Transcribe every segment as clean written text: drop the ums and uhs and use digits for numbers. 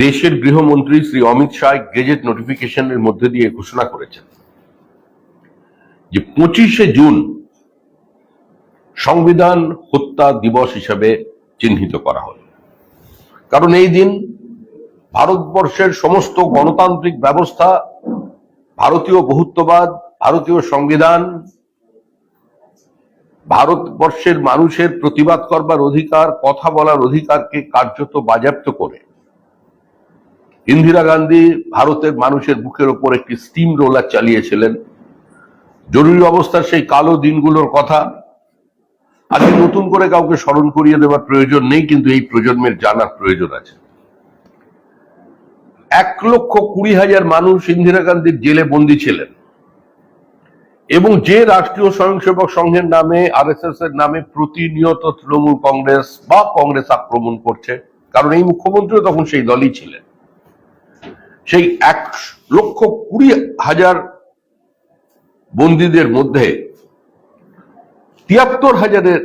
দেশের গৃহমন্ত্রী শ্রী অমিত শাহ গেজেট নোটিফিকেশনের মধ্যে দিয়ে ঘোষণা করেছেন যে 25শে জুন সংবিধান হত্যা দিবস হিসাবে চিহ্নিত করা হল। কারণ এই দিন ভারতবর্ষের সমস্ত গণতান্ত্রিক ব্যবস্থা, ভারতীয় বহুত্ববাদ, ভারতীয় সংবিধান, ভারতবর্ষের মানুষের প্রতিবাদ করবার অধিকার, কথা বলার অধিকারকে কার্যত বাজেয়াপ্ত করে ইন্দিরা গান্ধী ভারতের মানুষের বুকের ওপর একটি স্টিম রোলার চালিয়েছিলেন। জরুরি অবস্থার সেই কালো দিনগুলোর কথা আজকে নতুন করে কাউকে স্মরণ করিয়ে দেওয়ার প্রয়োজন নেই, কিন্তু এই প্রজন্মের জানার প্রয়োজন আছে। 1,20,000 মানুষ ইন্দিরা গান্ধীর জেলে বন্দী ছিলেন এবং যে রাষ্ট্রীয় স্বয়ংসেবক সংঘের নামে, আরএসএস এর নামে প্রতিনিয়ত তৃণমূল কংগ্রেস বা কংগ্রেস আক্রমণ করছে, কারণ এই মুখ্যমন্ত্রী তখন সেই দলই ছিলেন, সেই 1,20,000 বন্দীদের মধ্যে 73,000-এর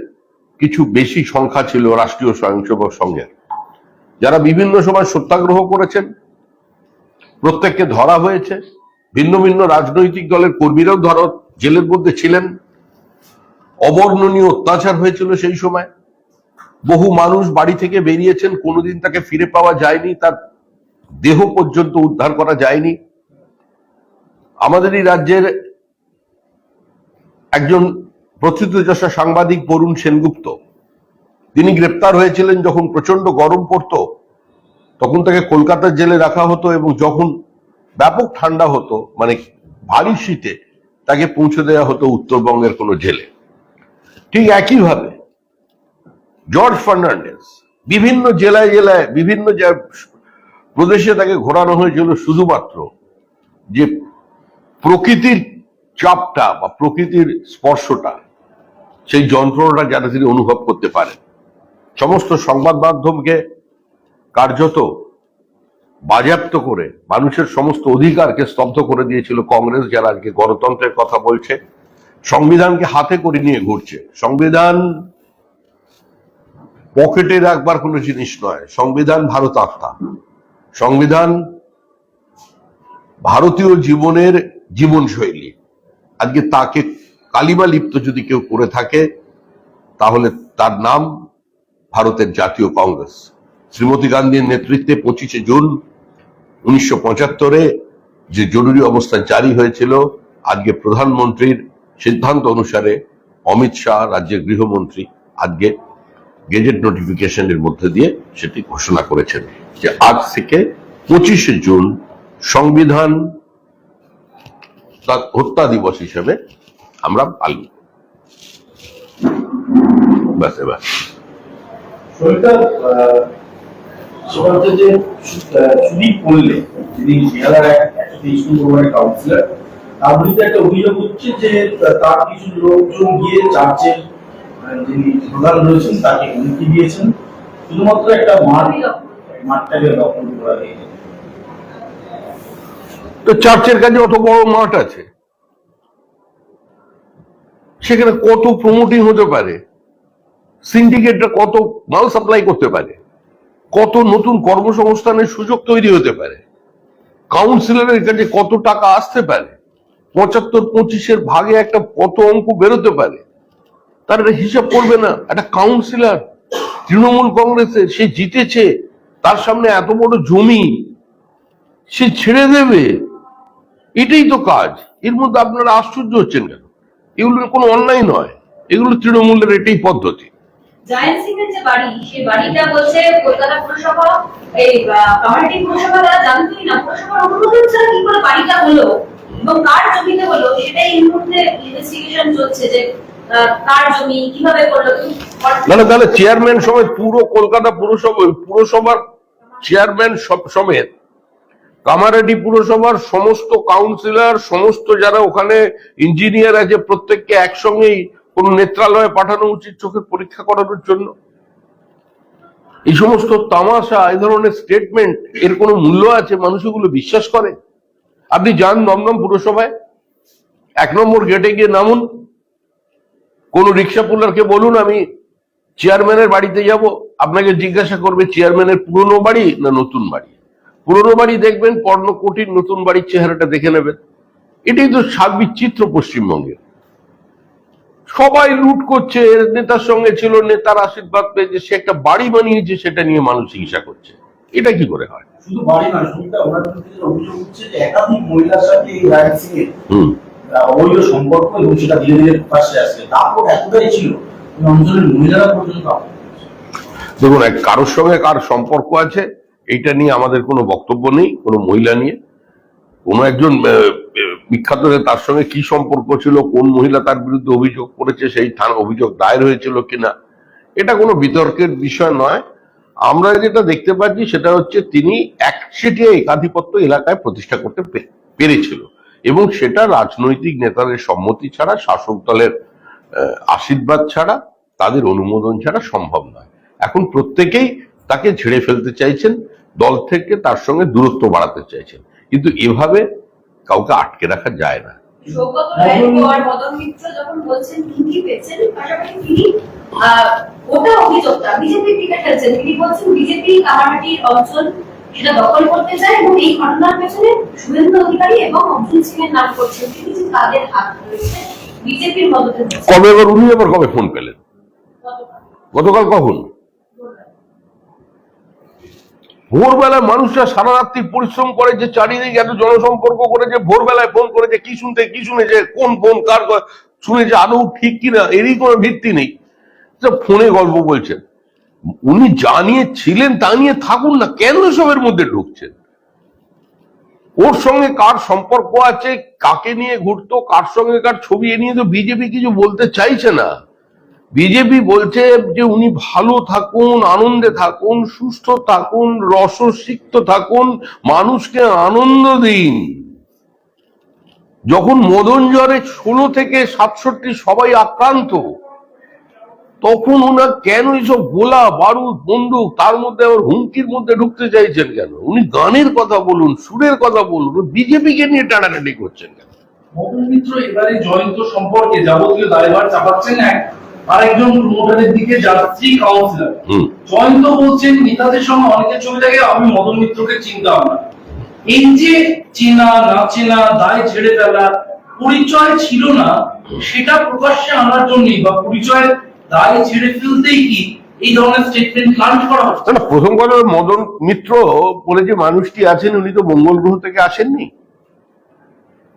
কিছু বেশি সংখ্যা ছিল রাষ্ট্রীয় স্বয়ংসেবক সংঘের, যারা বিভিন্ন সময় সত্যাগ্রহ করেছেন, প্রত্যেককে ধরা হয়েছে। ভিন্ন ভিন্ন রাজনৈতিক দলের কর্মীরাও জেলের মধ্যে ছিলেন। অবর্ণনীয় অত্যাচার হয়েছিল সেই সময়। বহু মানুষ বাড়ি থেকে বেরিয়েছেন, কোনোদিন তাকে ফিরে পাওয়া যায়নি, তার দেহ পর্যন্ত উদ্ধার করা যায়নি। আমাদের এই রাজ্যের একজন প্রথিতযশা সাংবাদিক বরুণ সেনগুপ্ত, তিনি গ্রেপ্তার হয়েছিলেন যখন প্রচন্ড গরম পড়তো, তখন তাকে কলকাতার জেলে রাখা হতো এবং যখন ব্যাপক ঠান্ডা হতো, মানে ভারী শীতে, তাকে পৌঁছে দেওয়া হতো উত্তরবঙ্গের কোনো জেলে। ঠিক একইভাবে জর্জ ফার্নান্ডেজ বিভিন্ন জেলায় জেলায় বিভিন্ন প্রদেশে তাকে ঘোরানো হয়েছিল শুধুমাত্র যে প্রকৃতির চাপটা বা প্রকৃতির স্পর্শটা, সেই যন্ত্রণাটা যাতে তিনি অনুভব করতে পারেন। সমস্ত সংবাদ মাধ্যমকে কার্যত বাজেয়াপ্ত করে মানুষের সমস্ত অধিকারকে স্তব্ধ করে দিয়েছিল কংগ্রেস, যারা আজকে গণতন্ত্রের কথা বলছে, সংবিধানকে হাতে করে নিয়ে ঘুরছে। সংবিধান পকেটে রাখবার কোনো জিনিস নয়, সংবিধান ভারত আত্মা, সংবিধান ভারতীয় জীবনের জীবনশৈলী। আজকে তাকে কালিমা লিপ্ত যদি কেউ করে থাকে, তাহলে তার নাম ভারতের জাতীয় কংগ্রেস। শ্রীমতী গান্ধীর নেতৃত্বে 25শে জুন 1975-এ যে জরুরি অবস্থা জারি হয়েছিল, আজকে প্রধানমন্ত্রীর সিদ্ধান্ত অনুসারে অমিত শাহ রাজ্যের গৃহমন্ত্রী আজকে গেজেট নোটিফিকেশনের মধ্যে দিয়ে সেটি ঘোষণা করেছেন যে আজ থেকে 25শে জুন সংবিধান হত্যা দিবস হিসেবে আমরা পালন। ব্যাস এবার চুরি করলে যিনি বেহালার 123 নম্বর ওয়ার্ডের কাউন্সিলর, তার বিরুদ্ধে একটা অভিযোগ হচ্ছে যে তার কিছু লোকজন গিয়ে চার্চের যিনি প্রধান রয়েছেন তাকে হুমকি দিয়েছেন শুধুমাত্র একটা মাঠটাকে দখল করা হয়েছে। তো চার্চের কাছে অত বড় মাঠ আছে, সেখানে কত প্রমোটিং হতে পারে, সিন্ডিকেটরা কত মাল সাপ্লাই করতে পারে, কত নতুন কর্মসংস্থানের সুযোগ তৈরি হতে পারে, কাউন্সিলরের কাছে কত টাকা আসতে পারে, 75-25-এর ভাগে একটা কত অঙ্ক বেরোতে পারে, তার একটা হিসাব করবে না। একটা কাউন্সিলর তৃণমূল কংগ্রেসের, সে জিতেছে, তার সামনে এত বড় জমি সে ছেড়ে দেবে, এটাই তো কাজ। এর মধ্যে আপনারা আশ্চর্য হচ্ছেন কেন? এগুলো কোনো অন্যায় নয়, এগুলো তৃণমূলের এটাই পদ্ধতি। জায়েন্ট সিং এর যে বাড়ি, সেই বাড়িটা বলছে কলকাতা পুরসভা, এই কামারহাটি পুরসভা তারা জানতোই না, পুরসভার অনুমতি ছাড়া কি করে বাড়িটা হলো এবং কার জমিতে হলো, সেটাই এই মুহূর্তে ইনভেস্টিগেশন চলছে যে কার জমি কিভাবে করলো। না, তাহলে চেয়ারম্যান সমেত পুরো কলকাতা পুরসভার চেয়ারম্যান সমেত কামারহাটি পুরসভার সমস্ত কাউন্সিলর, সমস্ত যারা ওখানে ইঞ্জিনিয়ার আছে, প্রত্যেককে একসঙ্গেই কোন নেত্রালয়ে পাঠানো উচিত চোখের পরীক্ষা করানোর জন্য। এই সমস্ত তামাশা, এই ধরনের স্টেটমেন্ট, এর কোনো মূল্য আছে? মানুষ এগুলো বিশ্বাস করে? আপনি যান দমদম পুরসভায়, 1 নম্বর গেটে গিয়ে নামুন, কোন রিক্সা পুলারকে বলুন আমি চেয়ারম্যানের বাড়িতে যাব, আপনাকে জিজ্ঞাসা করবে চেয়ারম্যানের পুরনো বাড়ি না নতুন বাড়ি। পুরনো বাড়ি দেখবেন, পর্ণকুটির, নতুন বাড়ির চেহারাটা দেখে নেবেন। এটাই তো সার্বিক চিত্র পশ্চিমবঙ্গের। সবাই লুট করছে, নেতার সঙ্গে ছিল, নেতার আশীর্বাদ পেয়েছে, সে একটা বাড়ি বানিয়েছে, সেটা নিয়ে মানুষ হিংসা করছে। এটা কি করে হয়? শুধু বাড়ি নয়, সুমিতা, ওনার বিরুদ্ধে অভিযোগ হচ্ছে যে একাধিক মহিলার সাথে এই রায়ত সিং এর অবৈধ সম্পর্ক, এবং সেটা ধীরে ধীরে প্রকাশ্যে আসছে। তারপর এতটাই ছিল ওই অঞ্চলের মহিলারা পর্যন্ত। দেখুন, কারোর সঙ্গে কার সম্পর্ক আছে এইটা নিয়ে আমাদের কোনো বক্তব্য নেই। কোনো মহিলা নিয়ে কোনো একজন বিখ্যাত, তার সঙ্গে কি সম্পর্ক ছিল, কোন মহিলা তার বিরুদ্ধে অভিযোগ করেছে, সেই থানা অভিযোগ দায়ের হয়েছিল কিনা, এটা কোনো বিতর্কের বিষয় নয়। আমরা যেটা দেখতে পাচ্ছি সেটা হচ্ছে তিনি একচেটিয়া একাধিপত্য এলাকায় প্রতিষ্ঠা করতে পেরেছিল, এবং সেটা রাজনৈতিক নেতাদের সম্মতি ছাড়া, শাসক দলের আশীর্বাদ ছাড়া, তাদের অনুমোদন ছাড়া সম্ভব নয়। এখন প্রত্যেকেই তাকে ঝেড়ে ফেলতে চাইছেন, দল থেকে তার সঙ্গে দূরত্ব বাড়াতে চাইছেন, কিন্তু এভাবে কাউকে আটকে রাখা যায় না। সৌগত রায়ের পর মদন মিত্র যখন বলছেন হুমকি পেয়েছেন, পাশাপাশি তিনি ওটা অভিযোগটা বিজেপির দিকে ঠেলছেন। তিনি বলছেন বিজেপি কামারহাটির অঞ্চল সেটা দখল করতে চায়, এবং এই ঘটনার পেছনে শুভেন্দু অধিকারী এবং অর্জুন সিং এর নাম করছেন। তিনি যে তাদের হাত রয়েছে বিজেপির মদতে। কবে আবার উনি আবার কবে ফোন পেলেন? গতকাল। কখন? ভোরবেলায় মানুষরা সারা রাত্রি পরিশ্রম করে, যে চারিদিকে এত জনসম্পর্ক করে, যে ভোরবেলায় ফোন করেছে, কি শুনতে কি শুনেছে, কোন ফোন কার শুনেছে, আদৌ ঠিক কিনা এরই কোনো ভিত্তি নেই, ফোনে গল্প বলছেন। উনি জানিয়েছিলেন তা নিয়ে থাকুন না, কেন সবের মধ্যে ঢুকছেন? ওর সঙ্গে কার সম্পর্ক আছে, কাকে নিয়ে ঘুরতো, কার সঙ্গে কার ছবি, এ নিয়ে তো বিজেপি কিছু বলতে চাইছে না। বিজেপি বলছে যে উনি ভালো থাকুন, আনন্দে থাকুন, সুস্থ থাকুন, রসসিক্ত থাকুন, মানুষকে আনন্দ দিন। যখন মদন জ্বরে 16 থেকে 67 সবাই আক্রান্ত, তখন ওনার কেন এইসব গোলা বারুদ বন্দুক, তার মধ্যে আবার হুমকির মধ্যে ঢুকতে চাইছেন কেন? উনি গানের কথা বলুন, সুরের কথা বলুন, বিজেপিকে নিয়ে টানাটানি করছেন কেন? মদন মিত্র এবারে জয়ন্ত সম্পর্কে যাবতীয় দায়ভার চাপাচ্ছেন আরেকজন প্রমোটারের দিকে, যাত্রী কাউন্সিলর জয়ন্ত বলছেন নেতাদের সঙ্গে অনেকের ছবি থাকে, আমি মদন মিত্রকে চিনতাম না। এই যে চেনা না চেনা, দায় ছেড়ে ফেলা, পরিচয় ছিল না সেটা প্রকাশ্যে আনার জন্যই, বা পরিচয় দায় ছেড়ে ফেলতেই কি এই ধরনের স্টেটমেন্ট লঞ্চ করা হচ্ছে? না, প্রথম কথা, মদন মিত্র বলে যে মানুষটি আছেন, উনি তো মঙ্গল গ্রহ থেকে আসেননি।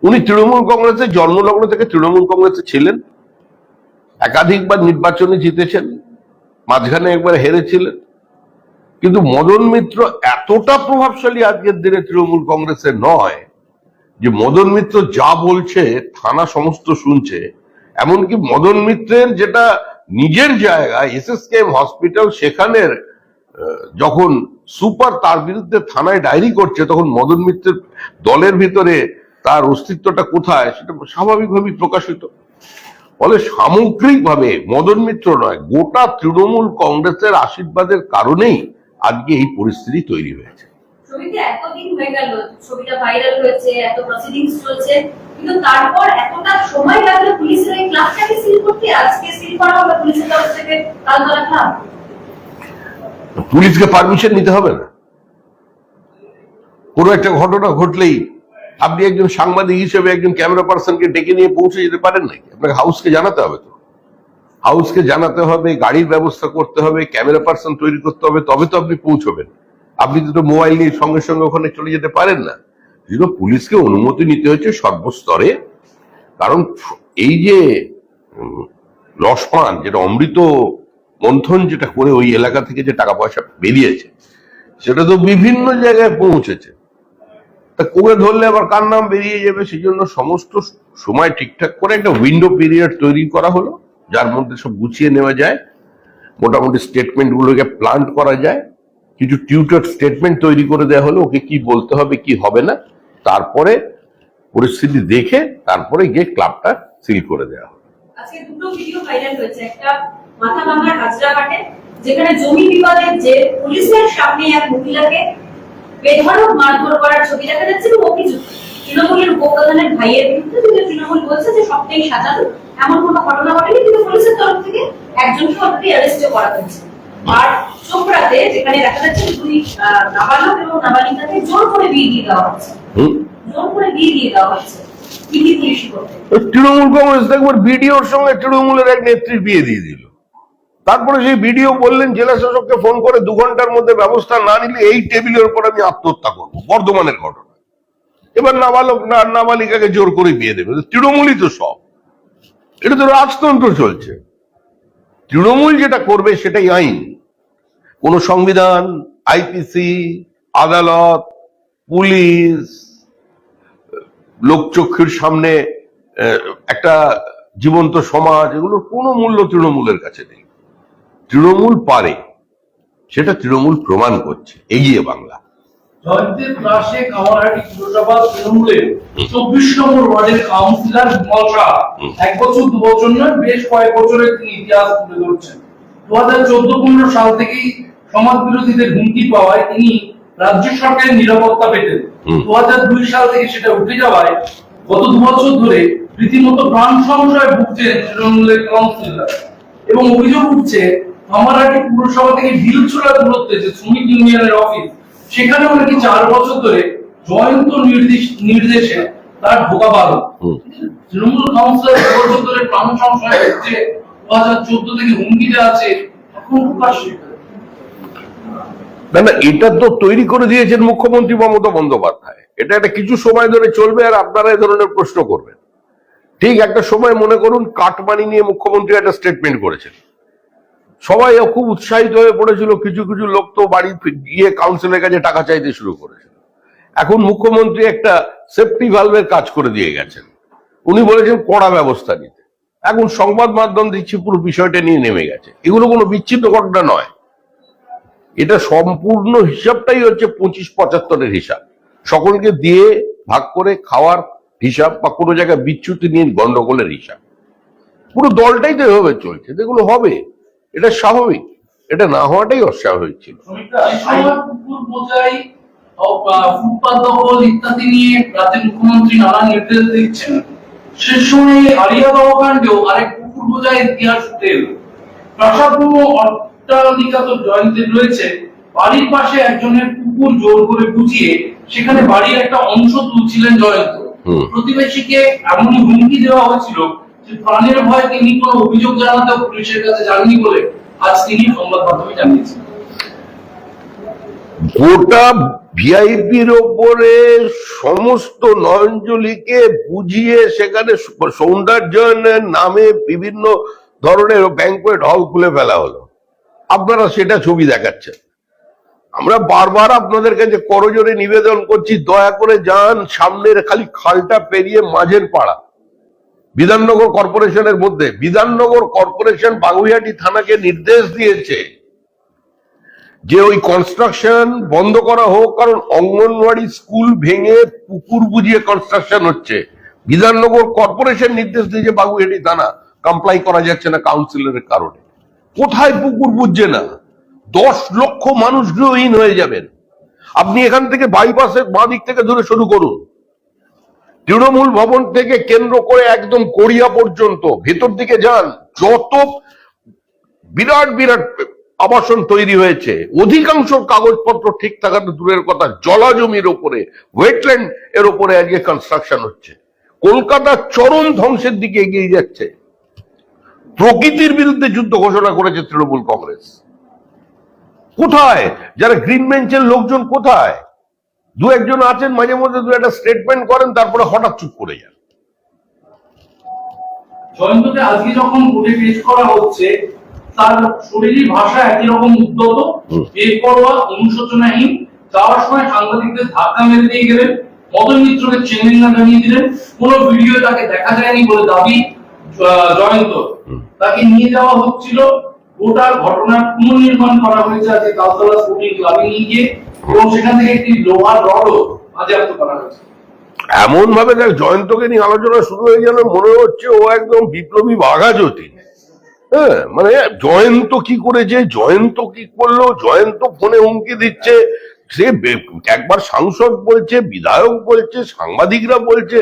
উনি তৃণমূল কংগ্রেসের জন্মলগ্ন থেকে তৃণমূল কংগ্রেসে ছিলেন, একাধিকবার নির্বাচনে জিতেছেন, মাঝখানে একবার হেরেছিলেন। কিন্তু মদন মিত্র এতটা প্রভাবশালী আজকের দিনে তৃণমূল কংগ্রেসের নয় যে মদন মিত্র যা বলছে থানা সমস্ত শুনছে। এমনকি মদন মিত্রের যেটা নিজের জায়গা এসএসকেএম হসপিটাল, সেখানের যখন সুপার তার বিরুদ্ধে থানায় ডায়েরি করছে, তখন মদন মিত্রের দলের ভিতরে তার অস্তিত্বটা কোথায় সেটা স্বাভাবিকভাবেই প্রকাশিত। ফলে সামগ্রিকভাবে মদন মিত্র নয়, গোটা তৃণমূল কংগ্রেসের আশীর্বাদের কারণেই আজকে এই পরিস্থিতি তৈরি হয়েছে। ছবিটা এতদিন হয়ে গেল, ছবিটা ভাইরাল হয়েছে, এত প্রসিডিংস চলছে, কিন্তু তারপর এতটা সময় লাগলো পুলিশের এই ক্লাবটাকে সিল করতে। আজকে সিল করা হবে পুলিশের তরফ থেকে তালতলা ক্লাব। পুলিশকে পারমিশন নিতে হবে না। কোনো একটা ঘটনা ঘটলেই আপনি একজন সাংবাদিক হিসেবে একজন ক্যামেরা পার্সনকে ডেকে নিয়ে পৌঁছে যেতে পারেন নাকি? আপনাকে হাউসকে জানাতে হবে। তো হাউসকে জানাতে হবে, গাড়ির ব্যবস্থা করতে হবে, ক্যামেরা পার্সন তৈরি করতে হবে, তবে তো আপনি পৌঁছবেন। আপনি তো মোবাইল নিয়ে সঙ্গে সঙ্গে ওখানে চলে যেতে পারেন না। পুলিশকে অনুমতি নিতে হচ্ছে সর্বস্তরে। কারণ এই যে রসপান, যেটা অমৃত মন্থন যেটা করে ওই এলাকা থেকে যে টাকা পয়সা বেরিয়েছে, সেটা তো বিভিন্ন জায়গায় পৌঁছেছে। তা কোকে ধরলে আবার কার নাম বেরিয়ে যাবে, সেই জন্য সমস্ত সময় ঠিকঠাক করে একটা উইন্ডো পিরিয়ড তৈরি করা হলো, যার মধ্যে সব গুছিয়ে নেওয়া যায়, মোটামুটি স্টেটমেন্ট গুলোকে প্ল্যান্ট করা যায়, কিছু টিউটর স্টেটমেন্ট তৈরি করে দেওয়া হলো, ওকে কি বলতে হবে কি হবে না, তারপরে পরিস্থিতি দেখে তারপরে গিয়ে ক্লাবটা সিল করে দেওয়া হবে। আজকে দুটো ভিডিও ভাইরাল হয়েছে, একটা মাথাভাঙার হাজরাঘাটে, যেখানে জমি বিবাদের যে পুলিশের সামনে এক মহিলাকে বেধড়ক মারধর করার ছবি দেখা যাচ্ছে, এবং অভিযোগ তৃণমূলের উপপ্রধানের ভাইয়ের বিরুদ্ধে। কিন্তু তৃণমূল বলছে যে সবটাই সাজানো, এমন কোনো ঘটনা ঘটেনি, কিন্তু পুলিশের তরফ থেকে একজনকে অলরেডি অ্যারেস্ট করা হয়েছে। আর চোপড়াতে যেখানে দেখা যাচ্ছে দুই নাবালক এবং নাবালিকাকে জোর করে বিয়ে দিয়ে দেওয়া হচ্ছে, জোর করে বিয়ে দিয়ে দেওয়া হচ্ছে দিল্লি পুলিশ করতে। তৃণমূল কংগ্রেস একবার বিডিওর সঙ্গে তৃণমূলের এক নেত্রীর বিয়ে দিয়ে দিল। তারপরে সেই বিডিও বললেন জেলা শাসককে ফোন করে 2 ঘন্টার মধ্যে ব্যবস্থা না নিলে এই টেবিলের উপর আমি আত্মহত্যা করবো। বর্ধমানের ঘটনা। এবার নাবালক নাবালিকাকে জোর করে বিয়ে দেবে। তৃণমূলই তো সব, এটা তো রাজতন্ত্র চলছে। তৃণমূল যেটা করবে সেটাই আইন। কোন সংবিধান, আইপিসি, আদালত, পুলিশ, লোকচক্ষুর সামনে একটা জীবন্ত সমাজ, এগুলোর কোনো মূল্য তৃণমূলের কাছে নেই। তৃণমূল পারে, সেটা তৃণমূল প্রমাণ করছে। এগিয়ে বাংলা। জয়ন্তের ক্লাসে কামারহাটি পুরসভা তৃণমূলের 24 নম্বর ওয়ার্ডের কাউন্সিলর বিমল শাহ 1 বছর 2 বছর নয় বেশ কয়েক বছরের তিনি ইতিহাস তুলে ধরছেন। 2014-15 সাল থেকেই সমাজ বিরোধীদের হুমকি পাওয়ায় তিনি রাজ্য সরকারের নিরাপত্তা পেতেন। 2002 সাল থেকে সেটা উঠে যাওয়ায় গত 2 বছর ধরে রীতিমতো প্রাণ সংশয়ে ভুগছেন তৃণমূলের কাউন্সিলর। এবং অভিযোগ উঠছে কামারহাটি পুরসভা থেকে ঢিলছোড়া দূরত্বে যে শ্রমিক ইউনিয়নের অফিস, সেখানে নাকি 4 বছর ধরে জয়ন্ত নির্দেশে তার ঢোকা বারণ। তৃণমূল কাউন্সিলর 2 বছর ধরে প্রাণ সংশয় হচ্ছে, 2014 থেকে হুমকিতে আছে, এখন প্রকাশ্যে। না, এটা তো তৈরি করে দিয়েছেন মুখ্যমন্ত্রী মমতা বন্দ্যোপাধ্যায়। এটা একটা কিছু সময় ধরে চলবে আর আপনারা এই ধরনের প্রশ্ন করবেন। ঠিক একটা সময় মনে করুন কাটমানি নিয়ে মুখ্যমন্ত্রী একটা স্টেটমেন্ট করেছেন, সবাই খুব উৎসাহিত হয়ে পড়েছিল। কিছু কিছু লোক তো বাড়ি গিয়ে কাউন্সিলের কাছে টাকা চাইতে শুরু করেছে। এখন মুখ্যমন্ত্রী একটা সেফটি ভালভের কাজ করে দিয়ে গেছেন। উনি বলেছেন কড়া ব্যবস্থা নিতে। এখন সংবাদ মাধ্যম দিচ্ছে পুরো বিষয়টা নিয়ে নেমে গেছে। এগুলো কোনো বিচ্ছিন্ন ঘটনা নয়, এটা সম্পূর্ণ হিসাবটাই হচ্ছে 25-75-এর হিসাব। সকলকে দিয়ে ভাগ করে খাওয়ার হিসাব বা কোনো জায়গায় বিচ্যুতি নিয়ে গন্ডগোলের হিসাব। পুরো দলটাই তো এভাবে চলছে, এগুলো হবে, এটা স্বাভাবিক। এটা না হওয়াটাই অস্বাভাবিক ছিল। কুকুর বোঝাই, ফুটপাত দখল ইত্যাদি নিয়ে রাজ্যের মুখ্যমন্ত্রী নানা নির্দেশ দিচ্ছেন। শেষ সময়ে আলিয়াদহ কাণ্ডেও আরেক কুকুর বোঝাই ইতিহাস উঠে এলো। প্রাসাদপূর্ণ অট্টালিকা তো জয়ন্তের রয়েছে, বাড়ির পাশে একজনের কুকুর জোর করে বুঝিয়ে সেখানে বাড়ির একটা অংশ তুলছিলেন জয়ন্ত। প্রতিবেশীকে এমনই হুমকি দেওয়া হয়েছিল যে প্রাণের ভয়ে তিনি কোনো অভিযোগ জানাতেও পুলিশের কাছে যাননি বলে আজ তিনি সংবাদ মাধ্যমে জানিয়েছেন। গোটা ভিআইপির ওপরে সমস্ত নয়নজলিকে বুঝিয়ে সেখানে সৌন্দর্যায়নের নামে বিভিন্ন ধরনের ব্যাংকোয়েট হল খুলে ফেলা হলো। আপনারা সেটা ছবি দেখাচ্ছেন। আমরা বারবার আপনাদের কাছে করজোরে নিবেদন করছি, দয়া করে যান সামনের খালি খালটা পেরিয়ে মাঝের পাড়া বিধাননগর কর্পোরেশনের মধ্যে। বিধাননগর কর্পোরেশন বাগুইআটি থানাকে নির্দেশ দিয়েছে যে ওই কনস্ট্রাকশন বন্ধ করা হোক, কারণ অঙ্গনওয়াড়ি স্কুল ভেঙে পুকুর বুঝিয়ে কনস্ট্রাকশন হচ্ছে। বিধাননগর কর্পোরেশন নির্দেশ দিয়েছে, বাগুইআটি থানা কমপ্লাই করা যাচ্ছে না কাউন্সিলরের কারণে। কোথায় পুকুর বুঝছে না? 10 লক্ষ মানুষ গৃহহীন হয়ে যাবেন। আপনি এখান থেকে বাইপাসের বাঁ দিক থেকে ধরে শুরু করুন, তৃণমূল ভবন থেকে কেন্দ্র করে একদম কোরিয়া পর্যন্ত ভেতর দিকে যান, যত বিরাট বিরাট আবাসন তৈরি হয়েছে, অধিকাংশ কাগজপত্র ঠিক থাকার দূরের কথা, জলাজমির ওপরে, ওয়েটল্যান্ড এর ওপরে আজকে কনস্ট্রাকশন হচ্ছে। কলকাতা চরম ধ্বংসের দিকে এগিয়ে যাচ্ছে। প্রকৃতির বিরুদ্ধে যুদ্ধ ঘোষণা করেছে তৃণমূল কংগ্রেস। কোথায় যারা গ্রিন বেঞ্চের লোকজন? কোথায়? 2-1 আছেন, মাঝে মধ্যে 2-একটা স্টেটমেন্ট করেন, তারপরে হঠাৎ চুপ করে যান। জয়ন্তকে আজকে যখন কোর্টে পেশ করা হচ্ছে, তার শরীরী ভাষা একই রকম উদ্যত, বেপরোয়া, অনুশোচনাহীন। যাওয়ার সময় সাংবাদিকদের ধাক্কা মেরে দিয়ে গেলেন, মদন মিত্রকে চেনেন না জানিয়ে দিলেন। কোন ভিডিও তাকে দেখা যায়নি বলে দাবি জয়ন্ত। তাকে নিয়ে যাওয়া হচ্ছিল, গোটা ঘটনার পুনর্নির্মাণ করা হয়েছে আজকে তালতলা স্পোর্টিং ক্লাবে নিয়ে গিয়ে, এবং সেখান থেকে একটি লোহার রডও বাজেয়াপ্ত করা হয়েছে। এমন ভাবে দেখ জয়ন্তকে নিয়ে আলোচনা শুরু হয়ে গেল, মনে হচ্ছে ও একদম বিপ্লবী বাঘাযতীন। হ্যাঁ, মানে জয়ন্ত কি করেছে, জয়ন্ত কি করলো, জয়ন্ত ফোনে হুমকি দিচ্ছে, সে একবার সাংসদ বলছে, বিধায়ক বলছে, সাংবাদিকরা বলছে।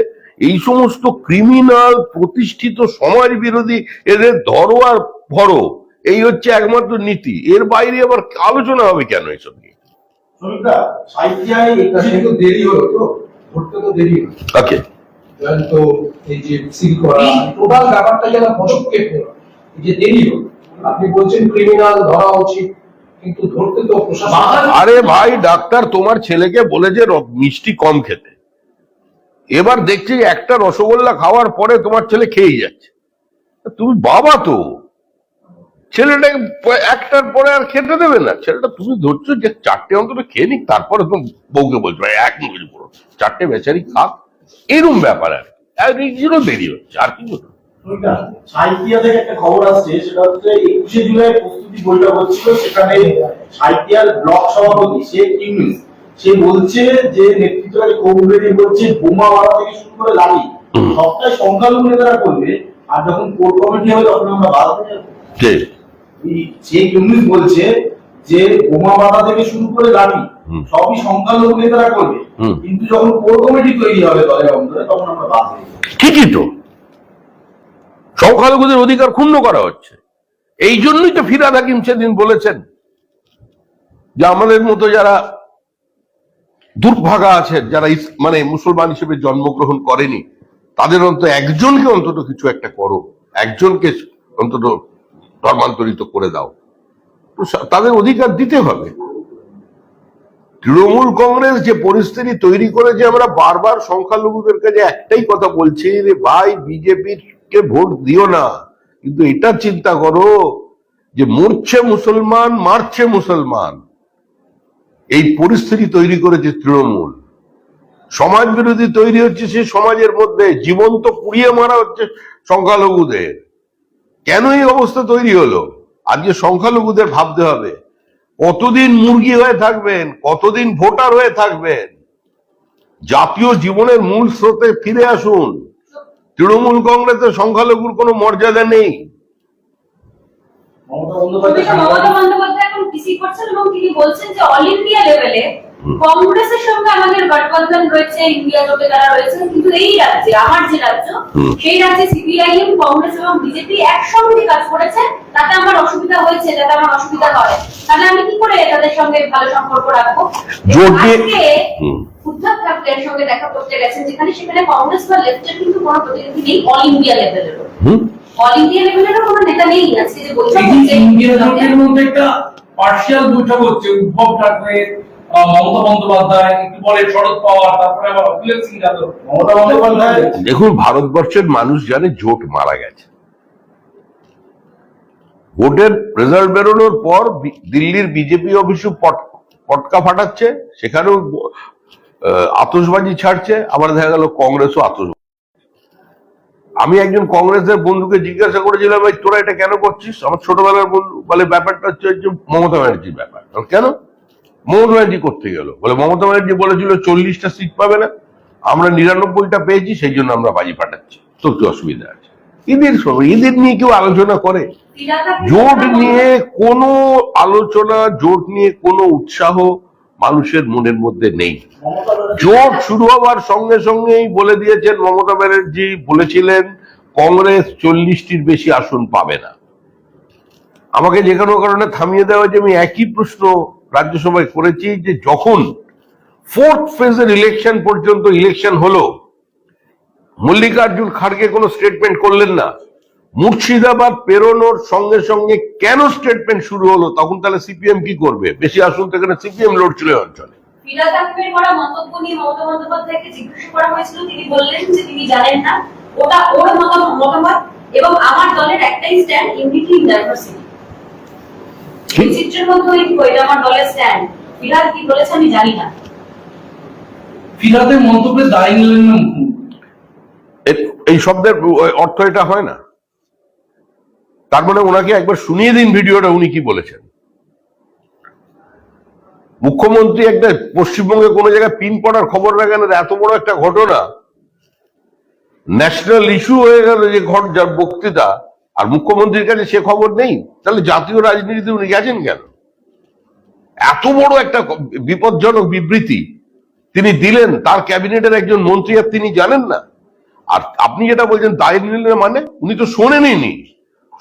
এই সমস্ত ক্রিমিনাল প্রতিষ্ঠিত সমাজ বিরোধী, এদের ধরো আর ভরো, এই হচ্ছে একমাত্র নীতি। এর বাইরে আবার আলোচনা হবে কেন এসব নিয়ে? শ্রমিকরা সাহিত্যায় একটু দেরি হলো তো, ধরতে তো দেরি হলো। ওকে, তো এই যে সিল করা টোটাল ব্যাপারটা যেন পদক্ষেপ নেওয়া, এই যে দেরি হলো, আপনি বলছেন ক্রিমিনাল ধরা উচিত, কিন্তু ধরতে তো প্রশাসন। আরে ভাই ডাক্তার তোমার ছেলেকে বলেছে মিষ্টি কম খেতে, এবার দেখছি একটা রসগোল্লা খাওয়ার পরে তোমার ছেলে খেয়েই যাচ্ছে। তুমি বাবা তো, ছেলেটাকে একটার পরে আর খেতে দেবে না? ছেলেটা তুমি ধরছো যে চারটে অন্তত খেয়ে নিক, তারপরে তুমি বউকে বলছো এক মিনিট পুরো চারটে বেচারি খাক, এরকম ব্যাপার আর নিজেরও দেরি হচ্ছে আর কি বলবো। সাহিত্যিয়া থেকে একটা খবর আসছে, সেটা হচ্ছে 21শে জুলাই প্রস্তুতি বৈঠক হচ্ছিল, সেখানে সাহিত্যার ব্লক সভাপতি শেখ ইউনুস সে বলছে যে নেতৃত্বকারী কৌমুলের বলছে বোমা মারা থেকে শুরু করে লাঠি সবটাই সংখ্যালঘু নেতারা করবে, আর যখন কোর কমিটি হবে তখন আমরা বাধা দেব। শেখ ইউনুস বলছে যে বোমা বাধা থেকে শুরু করে লাঠি সবই সংখ্যালঘু নেতারা করবে, কিন্তু যখন কোর কমিটি তৈরি হবে দলের অন্তরে তখন আমরা বাধা দেব। ঠিকই তো, সংখ্যালঘুদের অধিকার ক্ষুণ্ণ করা হচ্ছে। এই জন্যই তো ফিরহাদ হাকিম সেদিন বলেছেন যে আমাদের মতো যারা দুর্ভাগা আছেন, যারা মানে মুসলমান হিসেবে জন্মগ্রহণ করেনি, তাদের অন্তত একজনকে অন্তত কিছু একটা করো, একজনকে অন্তত ধর্মান্তরিত করে দাও, তাদের অধিকার দিতে হবে। তৃণমূল কংগ্রেস যে পরিস্থিতি তৈরি করেছে, আমরা বারবার সংখ্যালঘুদের কাছে একটাই কথা বলছি, রে ভাই বিজেপির কে ভোট দিও না, কিন্তু এটা চিন্তা করো যে মরছে মুসলমান, মারছে মুসলমান। এই পরিস্থিতি তৈরি করেছে তৃণমূল, সমাজ বিরোধী তৈরি হচ্ছে সে সমাজের মধ্যে, জীবন্ত পুড়িয়ে মারা হচ্ছে সংখ্যালঘুদের। কেন এই অবস্থা তৈরি হলো? আজকে সংখ্যালঘুদের ভাবতে হবে, কতদিন মুরগি হয়ে থাকবেন, কতদিন ভোটার হয়ে থাকবেন? জাতীয় জীবনের মূল স্রোতে ফিরে আসুন। তৃণমূল কংগ্রেসের সংখ্যালঘুর কোনো মর্যাদা নেই। মমতা বন্দ্যোপাধ্যায় এখন পিসি করছেন এবং তিনি বলছেন যে অল ইন্ডিয়া লেভেলে কংগ্রেসের সঙ্গে আমাদের গঠবন্ধন রয়েছে, ইন্ডিয়া জোটে তারা রয়েছে, কিন্তু এই রাজ্যে, আমার যে রাজ্য, সেই রাজ্যে সিপিআইএম, কংগ্রেস এবং বিজেপি একসঙ্গে কাজ করেছে, তাতে আমার অসুবিধা হয়েছে, যাতে আমার অসুবিধা হয়, তাহলে আমি কি করে তাদের সঙ্গে ভালো সম্পর্ক রাখবো? উদ্ধব ঠাকরের সঙ্গে দেখা করতে গেছেন, যেখানে সেখানে কংগ্রেস বা লেফটের কিন্তু কোনো প্রতিনিধি নেই, অল ইন্ডিয়া লেভেলেরও, অল ইন্ডিয়া লেভেলেরও কোনো নেতা নেই। আজকে যে বৈঠক হচ্ছে, ইন্ডিয়া জোটের মধ্যে একটা পার্সিয়াল বৈঠক হচ্ছে, উদ্ধব ঠাকরে, মমতা বন্দ্যোপাধ্যায়, একটু পরে শরদ পাওয়ার, তারপরে আবার অখিলেশ সিং যাদব, মমতা বন্দ্যোপাধ্যায়। দেখুন, ভারতবর্ষের মানুষ জানে জোট মারা গেছে। ভোটের রেজাল্ট বেরোনোর পর দিল্লির বিজেপি অফিসে পটকা ফাটাচ্ছে, সেখানেও আতশবাজি ছাড়ছে, আবার দেখা গেল কংগ্রেসও আতশবাজি। আমি একজন কংগ্রেসের বন্ধুকে জিজ্ঞাসা করেছিলাম, ভাই তোরা এটা কেন করছিস? আমার ছোটবেলার বন্ধু বলে, ব্যাপারটা হচ্ছে মমতা ব্যানার্জির ব্যাপার। কেন মমতা ব্যানার্জি করতে গেল? বলে মমতা ব্যানার্জি বলেছিল 40টা সিট পাবে না, আমরা 99টা পেয়েছি, সেই জন্য আমরা বাজি ফাটাচ্ছি, তোর কি অসুবিধা আছে? এদের নিয়ে কেউ আলোচনা করে? জোট নিয়ে কোনো আলোচনা, জোট নিয়ে কোনো উৎসাহ মানুষের মনের মধ্যে নেই। জোট শুরু হওয়ার সঙ্গে সঙ্গেই বলে দিয়েছেন, মমতা ব্যানার্জি বলেছিলেন কংগ্রেস 40টির বেশি আসন পাবে না। আমাকে যে কোনো কারণে থামিয়ে দেওয়া, যে আমি একই প্রশ্ন রাজ্যসভায় করেছি, যে যখন 4th ফেজের ইলেকশন পর্যন্ত ইলেকশন হলো, মল্লিকার্জুন খাড়গে কোনো স্টেটমেন্ট করলেন না, মুর্শিদাবাদ পেরোনোর সঙ্গে সঙ্গে কেন স্টেটমেন্ট শুরু হলো? তখন তাহলে সিপিএম কি করবে? বেশি আসন তো এখানে সিপিএম লড়ছিল অঞ্চলে। ফিরহাদ হাকিমের করা মন্তব্য নিয়ে মমতা বন্দ্যোপাধ্যায়কে জিজ্ঞাসা করা হয়েছিল, তিনি বললেন যে তিনি জানেন না, ওটা ওর মতামত, এবং আমার দলের একটাই স্ট্যান্ড, ইউনিটি ইন ডাইভার্সিটি। বৈচিত্র্যের মধ্যে ঐক্য, এটা আমার দলের স্ট্যান্ড। ফিরহাদ কি বলেছে আমি জানি না। ফিরহাদের মন্তব্যে দায়ী নিলেন না মুখ্যমন্ত্রী। এই শব্দের অর্থ এটা হয় না। তার মানে ওনাকে একবার শুনিয়ে দিন ভিডিওটা, উনি কি বলেছেন। মুখ্যমন্ত্রী একটা পশ্চিমবঙ্গে কোনো জায়গায় পিন পড়ার খবর রাখেন, এত বড় একটা ঘটনা, ন্যাশনাল ইস্যু হয়ে গেল যে যার বক্তৃতা, আর মুখ্যমন্ত্রীর কাছে সে খবর নেই, তাহলে জাতীয় রাজনীতিতে উনি গেছেন কেন? এত বড় একটা বিপজ্জনক বিবৃতি তিনি দিলেন, তার ক্যাবিনেটের একজন মন্ত্রী, আর তিনি জানেন না। আর আপনি যেটা বলছেন দায় নিলেন, মানে উনি তো শোনেনই।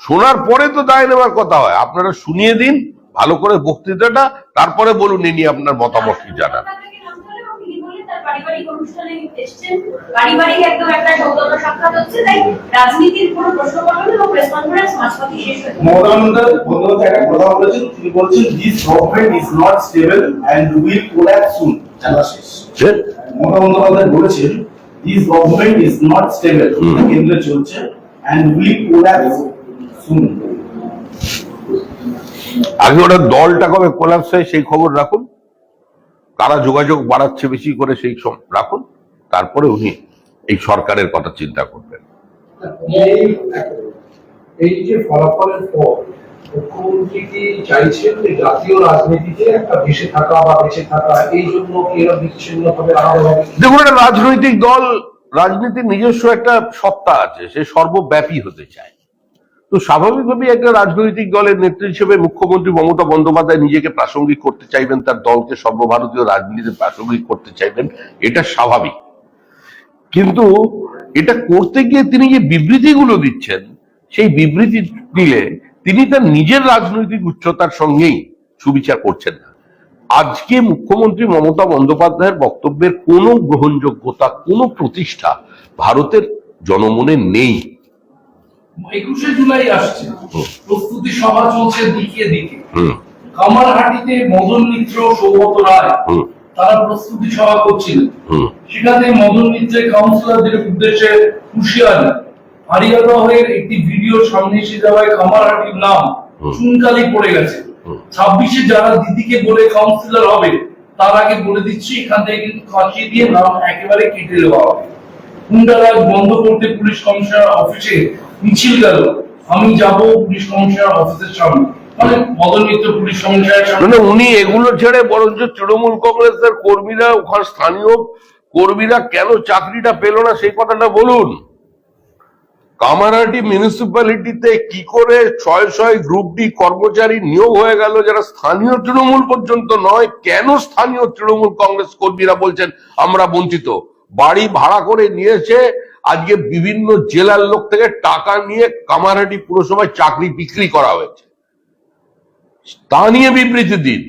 শোনার পরে তো দায় নেওয়ার কথা হয়। আপনারা শুনিয়ে দিন ভালো করে বক্তৃতাটা, তারপরে বলুন ইনি আপনার মতামত কি জানান। তিনি বললেন তার পারিবারিক অনুষ্ঠানে এসেছেন, পারিবারিক একদম একটা সৌজন্য সাক্ষাৎ হচ্ছে, তাই রাজনীতির কোনো প্রশ্ন করবেন এবং প্রেস কনফারেন্স মাঝপথে শেষ হয়ে যাবে। মমতা বন্দ্যোপাধ্যায় একটা কথা বলেছেন, তিনি বলছেন this government is not stable and will collapse soon. জানা শেষ। মমতা বন্দ্যোপাধ্যায় বলেছেন this government is not stable, কেন্দ্রে চলছে, এন্ড উইল কোল্যাপস সুন। আগে ওটা দলটা কবে কোলাপস হয় সেই খবর রাখুন, কারা যোগাযোগ বাড়াচ্ছে বেশি করে সেই রাখুন, তারপরে উনি এই সরকারের কথা চিন্তা করবেন। এই যে ফলাফলের পর মুখ্যমন্ত্রী কি চাইছেন যে জাতীয় রাজনীতিতে একটা ভেসে থাকা বা বেঁচে থাকা, এই জন্য কি এরা বিচ্ছিন্নভাবে আলাদা হবে? দেখুন, একটা রাজনৈতিক দল, রাজনীতির নিজস্ব একটা সত্তা আছে, সে সর্বব্যাপী হতে চায়। তো স্বাভাবিকভাবেই একটা রাজনৈতিক দলের নেত্রী হিসেবে মুখ্যমন্ত্রী মমতা বন্দ্যোপাধ্যায় নিজেকে প্রাসঙ্গিক করতে চাইবেন, তার দলকে সর্বভারতীয় রাজনীতিতে প্রাসঙ্গিক করতে চাইবেন, এটা স্বাভাবিক। কিন্তু এটা করতে গিয়ে তিনি যে বিবৃতিগুলো দিচ্ছেন, সেই বিবৃতি দিলে তিনি তার নিজের রাজনৈতিক উচ্চতার সঙ্গেই সুবিচার করছেন না। আজকে মুখ্যমন্ত্রী মমতা বন্দ্যোপাধ্যায়ের বক্তব্যের কোনো গ্রহণযোগ্যতা, কোনো প্রতিষ্ঠা ভারতের জনমনে নেই। 21শে জুলাই আসছে, প্রস্তুতি সভা চলছে দিকে দিকে। কামারহাটিতে মদন মিত্র, সৌগত রায় তারা প্রস্তুতি সভা করছিলেন। সেখানে মদন মিত্রের কাউন্সিলরদের উদ্দেশ্যে হুঁশিয়ারি, হারিয়াদহের একটি ভিডিও সামনে এসে যাওয়ায় কামারহাটির নাম চুনকালি পড়ে গেছে। 26-এ যারা দিদিকে বলে কাউন্সিলর হবে, তার আগে বলে দিচ্ছি এখান থেকে কিন্তু ফাঁসি দিয়ে নাম একেবারে কেটে দেওয়া হবে। গুন্ডারাজ বন্ধ করতে পুলিশ কমিশনার অফিসে মিছিল গেল, আমি যাব পুলিশ কমিশনার অফিসের সামনে, মানে মদন মিত্র পুলিশ কমিশনারের সামনে। উনি এগুলো ছেড়ে বরঞ্চ তৃণমূল কংগ্রেসের কর্মীরা, ওখানে স্থানীয় কর্মীরা কেন চাকরিটা পেল না সেই কথাটা বলুন। কামারহাটি মিউনিসিপ্যালিটিতে কি করে 600 গ্রুপ ডি কর্মচারী নিয়োগ হয়ে গেল যারা স্থানীয় তৃণমূল পর্যন্ত নয়? কেন স্থানীয় তৃণমূল কংগ্রেস কর্মীরা বলছেন আমরা বঞ্চিত? বাড়ি ভাড়া করে নিয়েছে, আজকে বিভিন্ন জেলার লোক থেকে টাকা নিয়ে কামারহাটি পুরসভায় চাকরি বিক্রি করা হয়েছে। তা নিয়ে বিবৃতি দিন।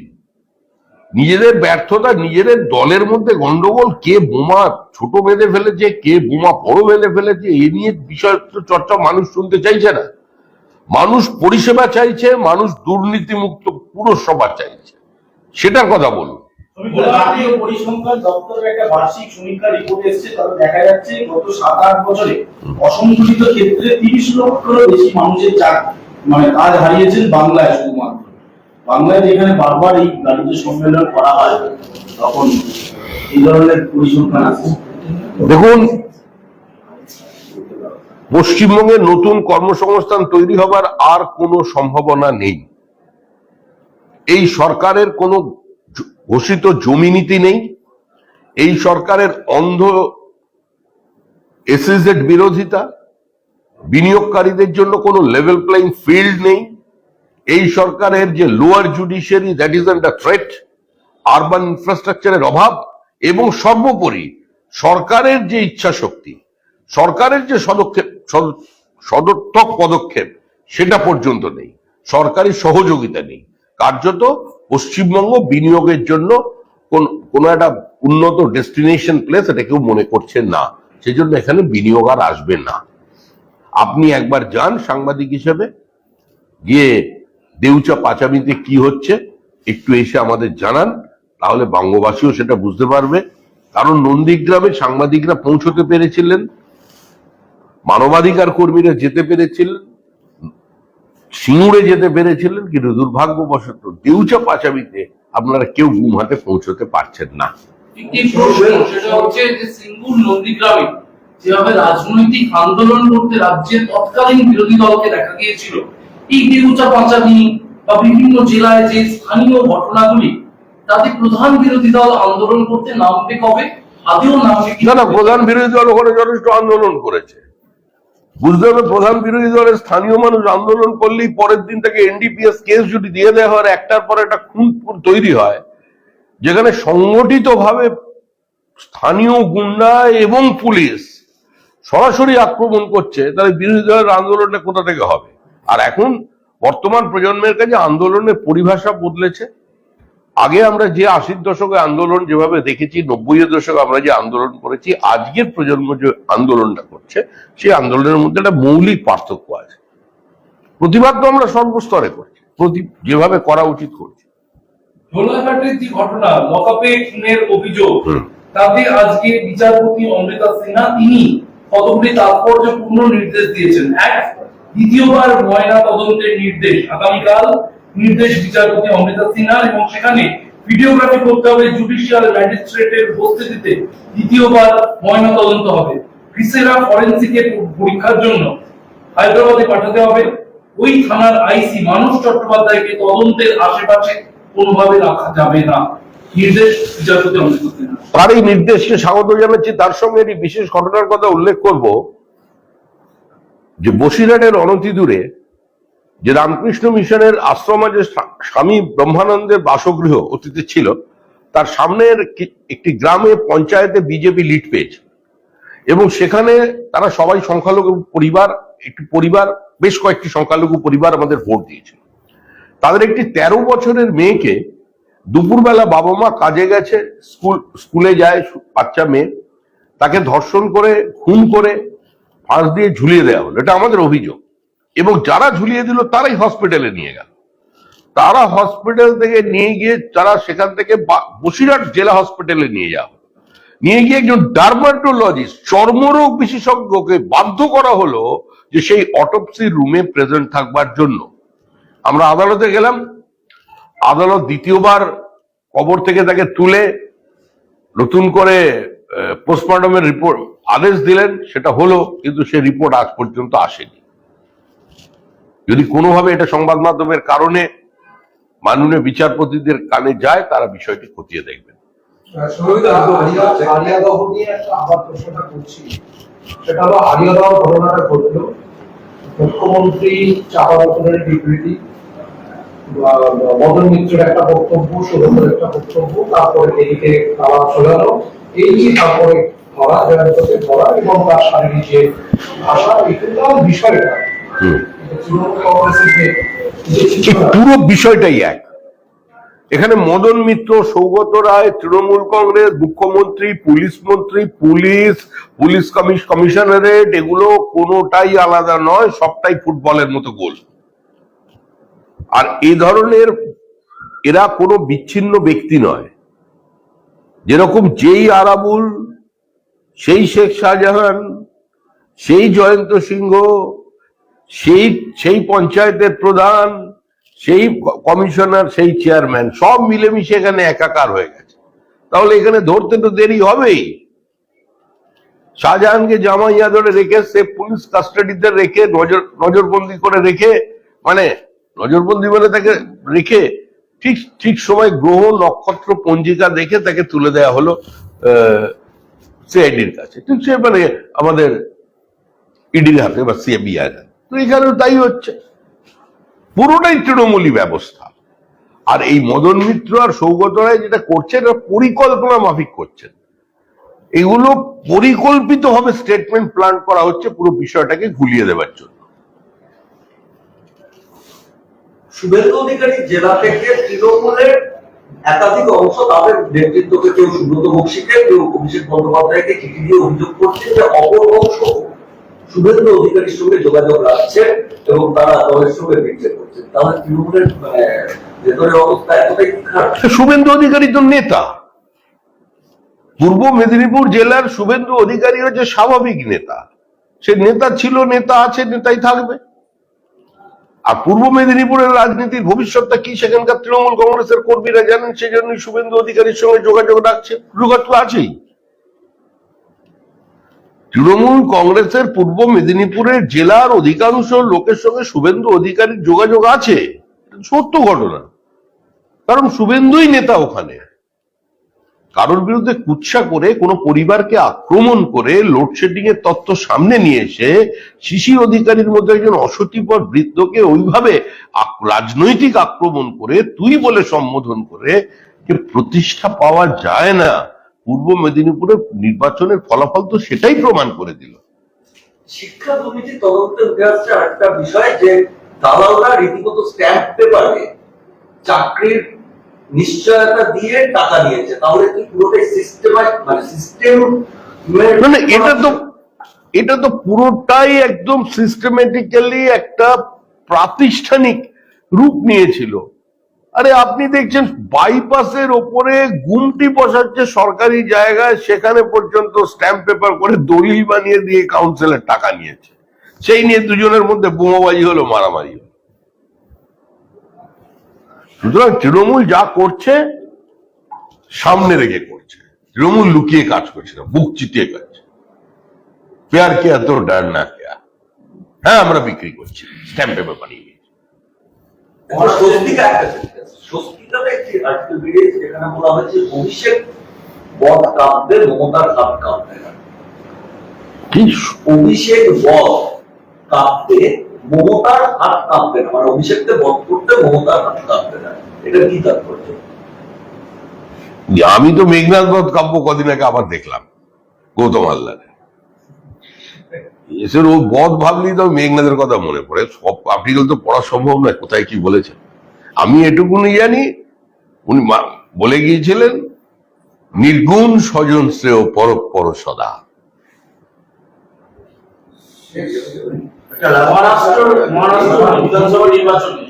নিজেদের ব্যর্থতা, নিজেদের দলের মধ্যে গন্ডগোল, কে বোমা ছোট বেঁধে ফেলেছে, কে বোমা বড় বেঁধে ফেলেছে, এই নিয়ে বিষয় চর্চা মানুষ শুনতে চাইছে না। মানুষ পরিষেবা চাইছে, মানুষ দুর্নীতিমুক্ত পুরসভা চাইছে, সেটার কথা বলুন। জাতীয় পরিসংখ্যান দপ্তরের একটা বার্ষিক সমীক্ষা রিপোর্ট এসেছে, তাতে দেখা যাচ্ছে গত 7-8 বছরে অসংগঠিত ক্ষেত্রে 30 লক্ষেরও বেশি মানুষের মানে কাজ হারিয়েছেন বাংলায়। শুধুমাত্র বাংলায় যেখানে বারবার এই বাণিজ্য সম্মেলন করা হয়, তখন এই ধরনের পরিসংখ্যান আছে। দেখুন, পশ্চিমবঙ্গে নতুন কর্মসংস্থান তৈরি হবার আর কোনো সম্ভাবনা নেই। এই সরকারের কোনো ঘোষিত জমি নীতি নেই, এই সরকারের অন্ধ এসইজেড বিরোধিতা, বিনিয়োগকারীদের জন্য কোনো লেভেল প্লেইং ফিল্ড নেই, এই সরকারের যে lower judiciary that is under threat, urban ইনফ্রাস্ট্রাকচারের অভাব, এবং সর্বোপরি সরকারের যে ইচ্ছা শক্তি, সরকারের যে সদর্থক পদক্ষেপ সেটা পর্যন্ত নেই, সরকারি সহযোগিতা নেই। কার্যত পশ্চিমবঙ্গ বিনিয়োগের জন্য কোনো একটা উন্নত ডেস্টিনেশন প্লেস এটা কেউ মনে করছে না, সেজন্য এখানে বিনিয়োগ আর আসবে না। আপনি একবার যান সাংবাদিক হিসেবে, গিয়ে দেউচা পাঁচামিতে কি হচ্ছে একটু এসে আমাদের জানান, তাহলে বঙ্গবাসীও সেটা বুঝতে পারবে। কারণ নন্দীগ্রামে সাংবাদিকরা পৌঁছতে পেরেছিলেন, মানবাধিকার কর্মীরা যেতে পেরেছিলেন, সিঙ্গুরে যেতে পেরেছিলেন, কিন্তু দুর্ভাগ্যবশত দেউচা পাঁচামিতে আপনারা কেউ ঘুম হাতে পৌঁছতে পারছেন না। একটি প্রশ্ন, সেটা হচ্ছে যে সিঙ্গুর নন্দীগ্রামে যেভাবে রাজনৈতিক আন্দোলন করতে রাজ্যের তৎকালীন বিরোধী দলকে দেখা গিয়েছিল, এই দেউচা পাঁচামি বা বিভিন্ন জেলায় যে স্থানীয় ঘটনাগুলি, তাতে প্রধান বিরোধী দল আন্দোলন করতে নামবে কবে? আদেও নামবে কি? না, প্রধান বিরোধী দল ওখানে যথেষ্ট আন্দোলন করেছে। বুঝতে হবে, প্রধান বিরোধী দলের স্থানীয় মানুষ আন্দোলন করলেই পরের দিন থেকে এনডিপিএস কেস যদি দিয়ে দেওয়া হয়, একটার পর একটা খুন তৈরি হয়, যেখানে সংগঠিত ভাবে স্থানীয় গুন্ডা এবং পুলিশ সরাসরি আক্রমণ করছে, তাহলে বিরোধী দলের আন্দোলনটা কোথা থেকে হবে? আর এখন বর্তমান প্রজন্মের কাছে আন্দোলনের পরিভাষা বদলেছে। আগে আমরা যে 80-র দশকে আন্দোলন যেভাবে দেখেছি, 90-এর দশকে আমরা যে আন্দোলন করেছি, আজকের প্রজন্ম যে আন্দোলনটা করছে সেই আন্দোলনের মধ্যে একটা মৌলিক পার্থক্য আছে। প্রতিবাদ তো আমরা সর্বস্তরে করছি, যেভাবে করা উচিত করছি। ঝোলাঘাটের যে ঘটনা, লকআপে খুনের অভিযোগ, তাতে আজকে বিচারপতি অমৃতা সিনহা তিনি কতগুলি তাৎপর্যপূর্ণ নির্দেশ দিয়েছেন। এক, দ্বিতীয়বার ময়না তদন্তের নির্দেশ আগামীকাল নির্দেশ বিচারপতি অমৃতা সিনহা, এবং সেখানে ভিডিওগ্রাফি করতে হবে, জুডিশিয়াল ম্যাজিস্ট্রেটের উপস্থিতিতে দ্বিতীয়বার ময়না তদন্ত হবে, ভিসেরা ফরেন্সিকের পরীক্ষার জন্য হায়দ্রাবাদে পাঠাতে হবে, ওই থানার আইসি মানস চট্টোপাধ্যায়কে তদন্তের আশেপাশে কোনোভাবে রাখা যাবে না, নির্দেশ বিচারপতি অমৃতা সিনহা। তার এই নির্দেশকে স্বাগত জানাচ্ছি। তার সঙ্গে একটি বিশেষ ঘটনার কথা উল্লেখ করব, যে বসিরহাটের অনতি দূরে যে রামকৃষ্ণ মিশনের আশ্রমে যে স্বামী ব্রহ্মানন্দের বাসগৃহ অতীতে ছিল, তার সামনের একটি গ্রামে পঞ্চায়েতে বিজেপি লিড পেয়েছে, এবং সেখানে তারা সবাই সংখ্যালঘু পরিবার, একটি পরিবার, বেশ কয়েকটি সংখ্যালঘু পরিবার আমাদের ভোট দিয়েছিল। তাদের একটি 13 বছরের মেয়েকে দুপুরবেলা বাবা মা কাজে গেছে, স্কুলে যায় বাচ্চা মেয়ে, তাকে ধর্ষণ করে খুন করে ফাঁস দিয়ে ঝুলিয়ে দেওয়া হলো। এটা আমাদের অভিযোগ, এবং যারা ঝুলিয়ে দিল তারাই হসপিটালে নিয়ে গেল। তারা হসপিটাল থেকে নিয়ে গিয়ে, তারা সেখান থেকে বসিরহাট জেলা হসপিটালে নিয়ে যাওয়া হলো। নিয়ে গিয়ে একজন ডার্মাটোলজিস্ট, চর্মরোগ বিশেষজ্ঞকে বাধ্য করা হলো যে সেই অটোপসি রুমে প্রেজেন্ট থাকবার জন্য। আমরা আদালতে গেলাম, আদালত দ্বিতীয়বার কবর থেকে তাকে তুলে নতুন করে পোস্টমর্টমের রিপোর্ট আদেশ দিলেন, সেটা হলো, কিন্তু সে রিপোর্ট আজ পর্যন্ত আসেনি। যদি কোনোভাবে এটা সংবাদ মাধ্যমের কারণে মাননীয় বিচারপতিদের কানে যায়, তারা বিষয়টি খতিয়ে দেখবেন। আলিয়াদহ নিয়ে একটা আবার প্রশ্নটা করছি, সেটা হলো আলিয়াদহ ঘটনাটা ঘটলো, মুখ্যমন্ত্রী চাপানোর বিবৃতি, মদন মিত্রের একটা বক্তব্য, সুরক্ষের একটা বক্তব্য, তারপরে এদিকে তারা চলে গেল, এই যে তারপরে ধরা জয়ন্তকে ধরা এবং তার শারীরিক যে ভাষা, এটাও বিষয়টা তৃণমূল কংগ্রেসের যে পুরো বিষয়টাই এক। এখানে মদন মিত্র, সৌগত রায়, তৃণমূল কংগ্রেস, মুখ্যমন্ত্রী, পুলিশ মন্ত্রী, পুলিশ কমিশনারেট, এগুলো কোনোটাই আলাদা নয়, সবটাই ফুটবলের মতো গোল। আর এই ধরনের এরা কোনো বিচ্ছিন্ন ব্যক্তি নয়। যেরকম যেই আরাবুল, সেই শেখ শাহজাহান, সেই জয়ন্ত সিংহ, সেই পঞ্চায়েতের প্রধান, সেই কমিশনার, সেই চেয়ারম্যান, সব মিলেমিশে এখানে একাকার হয়ে গেছে। তাহলে এখানে ধরতে তো দেরি হবেই। শাহজাহানকে জামাইয়া ধরে রেখে, সে পুলিশ কাস্টাডিতে রেখে, নজরবন্দি করে রেখে, মানে নজরবন্দি বলে তাকে রেখে ঠিক সময় গ্রহ নক্ষত্র পঞ্জিকা দেখে তাকে তুলে দেওয়া হলো সিআইডির কাছে, ঠিক সে মানে আমাদের ইডির হাতে বা সিবিআই হাতে। তো এখানেও তাই হচ্ছে, পুরোটাই তৃণমূলী ব্যবস্থা। আর এই মদন মিত্র আর সৌগত রায় যেটা করছেন, এটা পরিকল্পনা মাফিক করছেন। এগুলো পরিকল্পিতভাবে স্টেটমেন্ট প্ল্যান করা হচ্ছে পুরো বিষয়টাকে গুলিয়ে দেওয়ার জন্য। শুভেন্দু অধিকারী জেলা থেকে তৃণমূলের একাধিক অংশ তাদের নেতৃত্বকে, কেউ সুব্রত বক্সিকে, কেউ অভিষেক বন্দ্যোপাধ্যায়কে চিঠি দিয়ে অভিযোগ করছে যে অপর অংশ শুভেন্দু অধিকারীর সঙ্গে যোগাযোগ রাখছে এবং তারা দলের সঙ্গে বিচ্ছেদ করছে। তাহলে তৃণমূলের ভেতরের অবস্থা এতটাই খারাপ। শুভেন্দু অধিকারী তো নেতা, পূর্ব মেদিনীপুর জেলার শুভেন্দু অধিকারী হচ্ছে স্বাভাবিক নেতা। সে নেতা ছিল, নেতা আছে, নেতাই থাকবে। আর পূর্ব মেদিনীপুরের রাজনীতির ভবিষ্যৎটা কি, সেখানকার তৃণমূল কংগ্রেসের কর্মীরা জানেন, সেজন্যই শুভেন্দু অধিকারীর সঙ্গে যোগাযোগ রাখছে। যোগাযোগ আছেই। তৃণমূল কংগ্রেসের পূর্ব মেদিনীপুরের জেলার অধিকাংশ লোকের সঙ্গে শুভেন্দু অধিকারীর যোগাযোগ আছে, সত্য ঘটনা। কারণ শুভেন্দুই নেতা ওখানে। কারোর বিরুদ্ধে কুৎসা করে, কোনো পরিবারকে আক্রমণ করে, লোডশেডিং এর তত্ত্ব সামনে নিয়ে এসে শিশির অধিকারীর মধ্যে একজন অসতিপর বৃদ্ধকে ওইভাবে রাজনৈতিক আক্রমণ করে, তুই বলে সম্বোধন করে প্রতিষ্ঠা পাওয়া যায় না। পূর্ব মেদিনীপুরের নির্বাচনের ফলাফল তো সেটাই প্রমাণ করে দিল। শিক্ষা দুর্নীতি তদন্তে উঠে আসছে আরেকটা বিষয়, যে দালালরা রীতিমতো স্ট্যাম্প পেপারে চাকরির নিশ্চয়তা দিয়ে টাকা নিয়েছে। তাহলে কি পুরোটাই সিস্টেম মানে এটা তো পুরোটাই একদম সিস্টেমেটিক্যালি একটা প্রাতিষ্ঠানিক রূপ নিয়েছিল। আরে আপনি দেখছেন বাইপাসের ওপরে গুমটি বসাচ্ছে সরকারি জায়গায়, সেখানে পর্যন্ত স্ট্যাম্প পেপার করে দলিল বানিয়ে দিয়ে কাউন্সিলের টাকা নিয়েছে। সেই নিয়ে দুজনের মধ্যে বোমাবাজি হলো, মারামারি হলো। সুতরাং তৃণমূল যা করছে সামনে রেখে করছে, তৃণমূল লুকিয়ে কাজ করছে না, বুক চিতিয়ে কাজ। পেয়ার কেয়া তো ডার না কেয়া, হ্যাঁ আমরা বিক্রি করছি, স্ট্যাম্প পেপার বানিয়ে দিয়েছি। স্বস্তিকাতে একটি আর্টিকেল বেরিয়েছে যেখানে বলা হয়েছে অভিষেক বধ কাঁপবে, মমতার হাত কাঁপবে না। অভিষেক বধ কাঁপবে, মমতার হাত কাঁপবে না, মানে অভিষেককে বধ করতে মমতার হাত কাঁপবে না। এটা কি তাৎপর্য? আমি তো মেঘনাথ বধ কাব্য কদিন আগে আবার দেখলাম গৌতম হালদারের। এসের ও বধ ভাবলেই তো মেঘনাথের কথা মনে পড়ে। সব আর্টিকেল তো পড়া সম্ভব নয়, কোথায় কি বলেছেন। আমি এটুকুনি জানি উনি বলে গিয়েছিলেন, নির্গুণ স্বজন শ্রেয় পরস্পর সদা। মহারাষ্ট্র বিধানসভা নির্বাচনে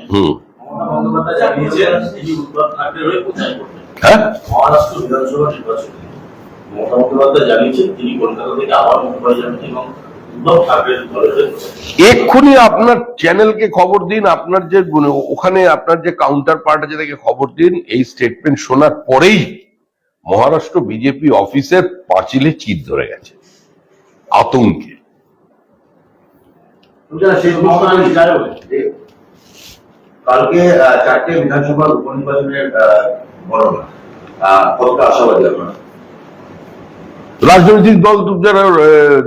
মমতা বন্দ্যোপাধ্যায় জানিয়েছেন তিনি উদ্ধব ঠাকরের হয়ে প্রচার করবেন। হ্যাঁ, মহারাষ্ট্র বিধানসভা নির্বাচনে মমতা বন্দ্যোপাধ্যায় জানিয়েছেন তিনি কলকাতা থেকে আবার মুম্বাই যাবেন এবং উদ্ধব ঠাকরের দলের হয়ে প্রচার করবেন। এক্ষুনি আপনার চ্যানেলকে খবর দিন, আপনার যে ওখানে আপনার যে কাউন্টার পার্ট আছে তাকে খবর দিন। এই স্টেটমেন্ট শোনার পরেই মহারাষ্ট্র বিজেপি অফিসের পাঁচিলে চিৎ ধরে গেছে আতঙ্কে। কালকে 4টে বিধানসভার উপনির্বাচনের গণনা, কতটা আশাবাদী আপনারা? রাজনৈতিক দল যারা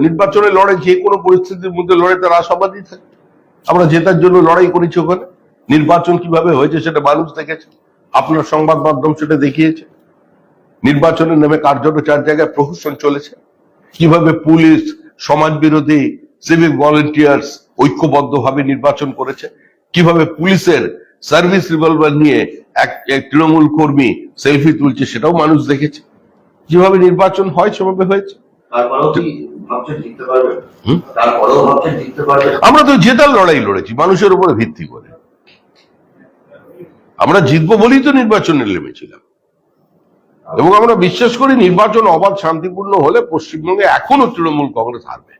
নির্বাচনে লড়ে, যে কোনো পরিস্থিতির মধ্যে লড়ে, তারা আশাবাদী থাকে। আমরা জেতার জন্য লড়াই করেছি ওখানে। নির্বাচন কিভাবে হয়েছে সেটা মানুষ দেখেছে, আপনার সংবাদ মাধ্যম সেটা দেখিয়েছে। নির্বাচনের নামে কার্যত 4 জায়গায় প্রহসন চলেছে। কিভাবে পুলিশ, সমাজ বিরোধী, সিভিক ভলেন্টিয়ার্স ঐক্যবদ্ধভাবে নির্বাচন করেছে, কিভাবে পুলিশের সার্ভিস রিভলভার নিয়ে এক তৃণমূল কর্মী সেলফি তুলছে, সেটাও মানুষ দেখেছে। যেভাবে নির্বাচন হয় সেভাবে হয়েছে। তারপরেও কি ভাবছেন জিততে পারবেন? তারপরেও ভাবছেন জিততে পারবেন? আমরা তো জেতার লড়াই লড়েছি মানুষের উপরে ভিত্তি করে। আমরা জিতবো বলেই তো নির্বাচনে নেমেছিলাম, এবং আমরা বিশ্বাস করি নির্বাচন অবাধ শান্তিপূর্ণ হলে পশ্চিমবঙ্গে এখনো তৃণমূল কংগ্রেস হারবে।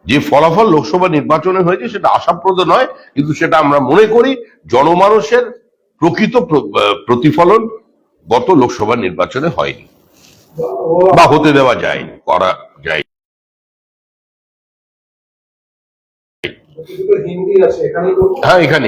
যে ফলাফল লোকসভা নির্বাচনে হয়েছে সেটা আশাপ্রদ নয়, কিন্তু সেটা আমরা মনে করি জনমানুষের প্রকৃত প্রতিফলন গত লোকসভা নির্বাচনে হয়নি বা হতে দেওয়া যায়নি, করা যায়। হিন্দি আছে এখানে, হ্যাঁ এখানে